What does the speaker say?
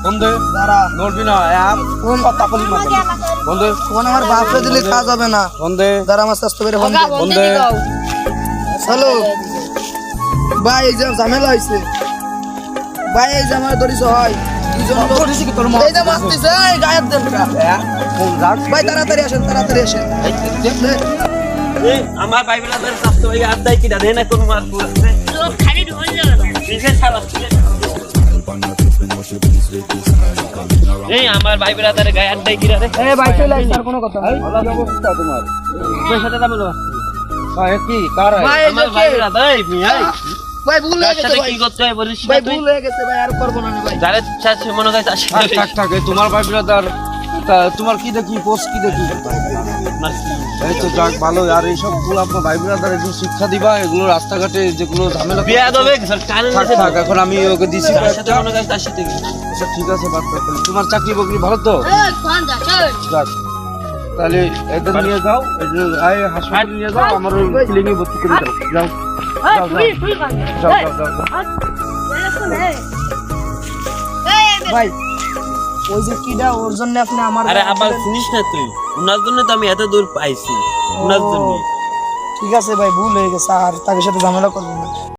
বন্ধু দাঁড়া নড়বি না কোন কথা বলি না বন্ধু কোন আমার বাপরে দিলে কাজ হবে না বন্ধু দাঁড়া আমার স্বাস্থ্য করে ফোন বন্ধু হ্যালো ভাই এই যে ঝামেলা হইছে ভাই এই যে আমার দড়িস হয় দুজন লোক ধরিস কি তোর এই যে মারতেছে এই গায়ের দেন ভাই তাড়াতাড়ি আসেন এই আমার ভাই ব্রাদার স্বাস্থ্য ভাই আড্ডায় কি দেয় না কোন মার পুরো খালি ঢোল যাবে বিশেষ সারা এই আমার ভাই ব্রাদারের গায়ে আড্ডায় কি রে এই ভাই চলে আইছ আর কোনো কথা ভালো অবস্থা তোমার পয়সাটা দাম লো কি কার ভাই এই আমার যে ভাই ব্রাদার এই ভাই ভাই ভুল হয়ে গেছে সাথে ভাই কি করতে হয় বলিস ভাই ভুল হয়ে গেছে ভাই আর করব না ভাই যারে চাচ্ছে মনে হয় চাচ্ছে থাক থাক এই তোমার ভাই ব্রাদার তোমার কি দেখি পোস্ট কি দেখি এই তো যাক ভালো আর এইসব গুলো আপনার ভাই ব্রাদার একটু শিক্ষা দিবা এগুলো রাস্তাঘাটে যেগুলো ঝামেলা বিয়া দেবে কানে থাক নিচে থাক এখন আমি ওকে দিছি তার সাথে মনে হয় তার সাথে আচ্ছা ঠিক আছে বাদ দাও তাহলে। তোমার চাকরি বাকরি ভালো তো এই কোন যা চল যাক তাহলে একদম নিয়ে যাও এই যে হাসপাতালে নিয়ে যাও আমার ওই ক্লিনিকে ভর্তি করে দাও যাও এই তুই কোন যাও যাও যাও যাও। ভাই ওই যে কিডা ওর জন্য আপনি আমার আরে আবার শুনিস না তুই উনার জন্য তো আমি এত দূর পাইছি উনার জন্য ঠিক আছে ভাই ভুল হয়ে গেছে আর তার সাথে ঝামেলা করবো না